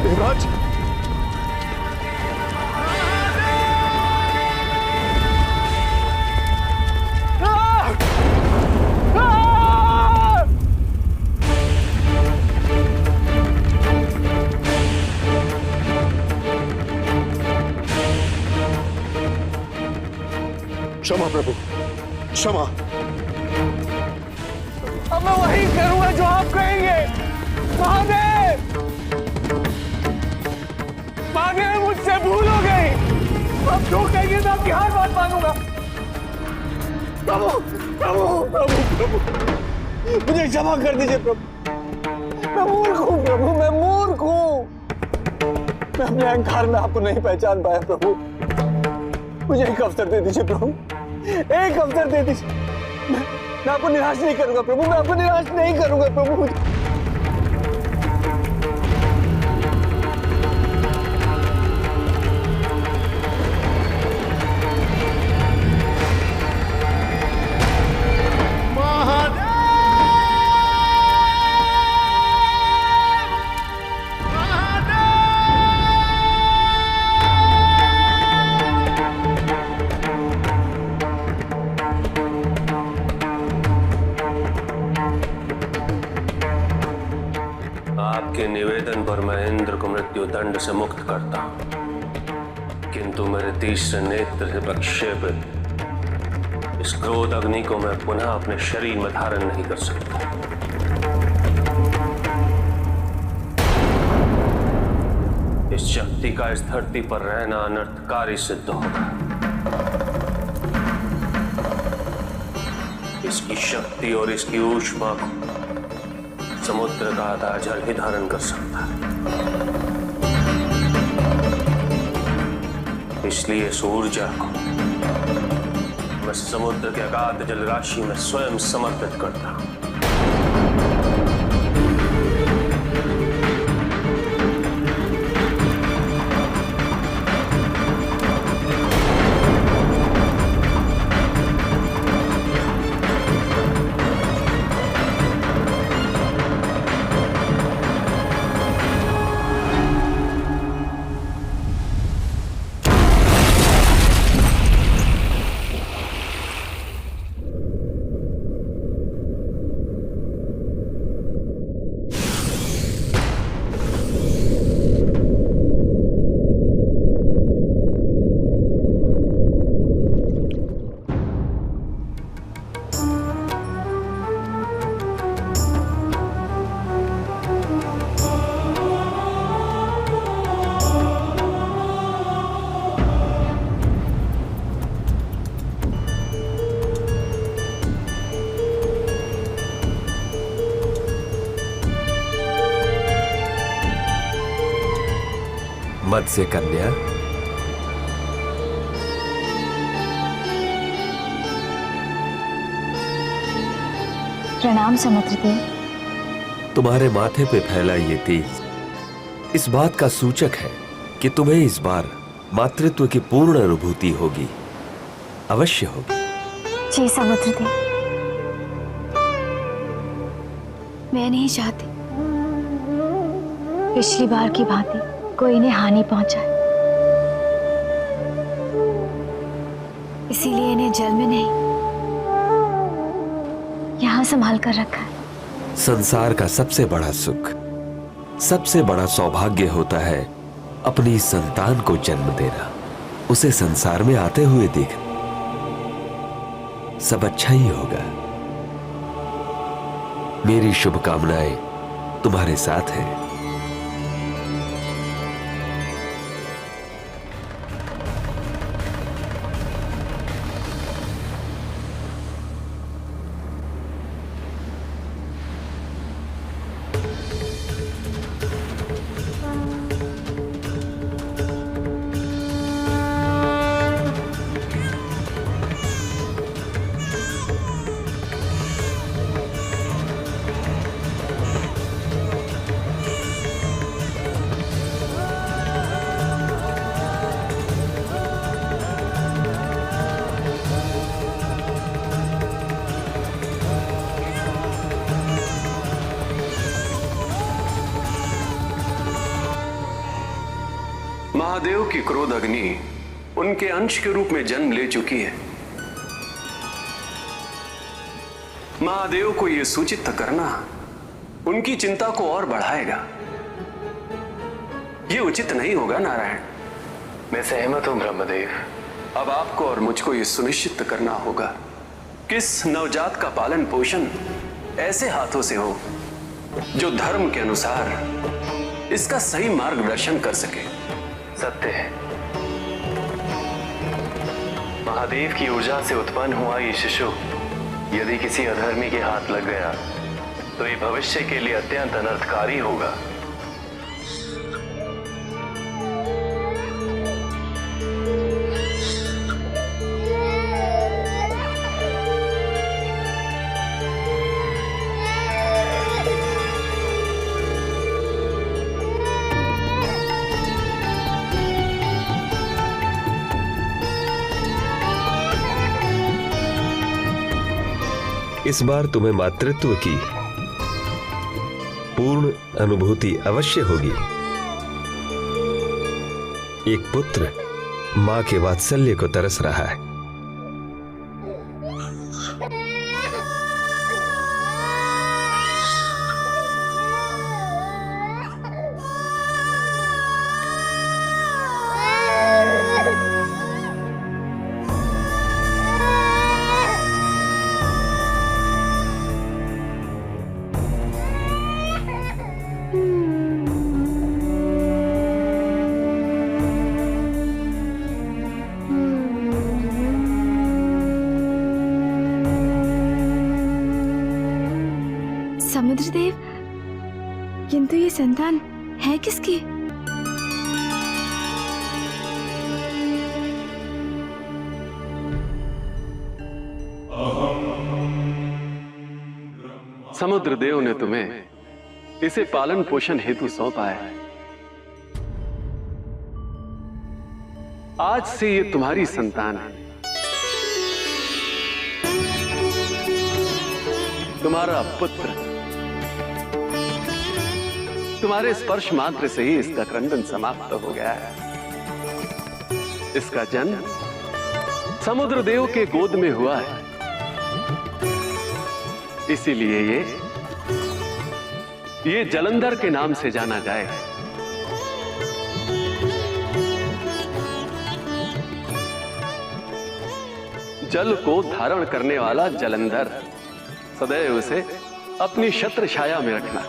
देवराज, क्षमा प्रभु, क्षमा। अब मैं वही करूंगा जो आप कहेंगे। महादेव, महादेव मुझसे भूल हो गई। अब जो कहेंगे मैं आपकी हर बात मानूंगा। प्रभु, प्रभु, प्रभु, प्रभु, मुझे क्षमा कर दीजिए प्रभु। मैं मूर्ख हूँ प्रभु, मैं मूर्ख हूँ। मैं अपने अहंकार में आपको नहीं पहचान पाया प्रभु। मुझे एक अवसर दे दीजिए प्रभु, एक अवसर दे दीजिए। मैं आपको निराश नहीं करूंगा प्रभु, मैं आपको निराश नहीं करूंगा प्रभु। आपके निवेदन पर मैं इंद्र को मृत्यु दंड से मुक्त करता हूं, किंतु मेरे तीसरे नेत्र से प्रक्षेपित इस क्रोध अग्नि को मैं पुनः अपने शरीर में धारण नहीं कर सकता। इस शक्ति का इस धरती पर रहना अनर्थकारी सिद्ध होगा। इसकी शक्ति और इसकी ऊष्मा को समुद्र का आधा जल ही धारण कर सकता है। इसलिए इस ऊर्जा को मैं समुद्र के अगाध जल राशि में स्वयं समर्पित करता हूं। मत्स्य कन्या, प्रणाम समुद्रदेव। तुम्हारे माथे पे फैला ये तेज इस बात का सूचक है कि तुम्हें इस बार मातृत्व की पूर्ण अनुभूति होगी, अवश्य होगी। जी समुद्रदेव, मैं नहीं चाहती पिछली बार की भांति कोई इन्हें हानि पहुंचाए, इसीलिए इन्हें जल में नहीं यहां संभाल कर रखा है। संसार का सबसे बड़ा सुख, सबसे बड़ा सौभाग्य होता है अपनी संतान को जन्म देना, उसे संसार में आते हुए देखना। सब अच्छा ही होगा। मेरी शुभकामनाएं तुम्हारे साथ हैं। महादेव की क्रोध अग्नि उनके अंश के रूप में जन्म ले चुकी है। महादेव को यह सूचित करना उनकी चिंता को और बढ़ाएगा। यह उचित नहीं होगा नारायण। मैं सहमत हूं ब्रह्मदेव। अब आपको और मुझको यह सुनिश्चित करना होगा कि इस नवजात का पालन पोषण ऐसे हाथों से हो जो धर्म के अनुसार इसका सही मार्गदर्शन कर सके। सत्य है, महादेव की ऊर्जा से उत्पन्न हुआ ये शिशु यदि किसी अधर्मी के हाथ लग गया तो ये भविष्य के लिए अत्यंत अनर्थकारी होगा। इस बार तुम्हें मातृत्व की पूर्ण अनुभूति अवश्य होगी। एक पुत्र मां के वात्सल्य को तरस रहा है। समुद्रदेव, किंतु ये संतान है किसकी? समुद्र देव ने तुम्हें इसे पालन पोषण हेतु सौंपा है। आज से ये तुम्हारी संतान है। तुम्हारा पुत्र। तुम्हारे स्पर्श मात्र से ही इसका क्रंदन समाप्त हो गया है। इसका जन्म समुद्र देव के गोद में हुआ है। इसीलिए ये जलंधर के नाम से जाना जाएगा। जल को धारण करने वाला जलंधर। सदैव उसे अपनी छत्र छाया में रखना।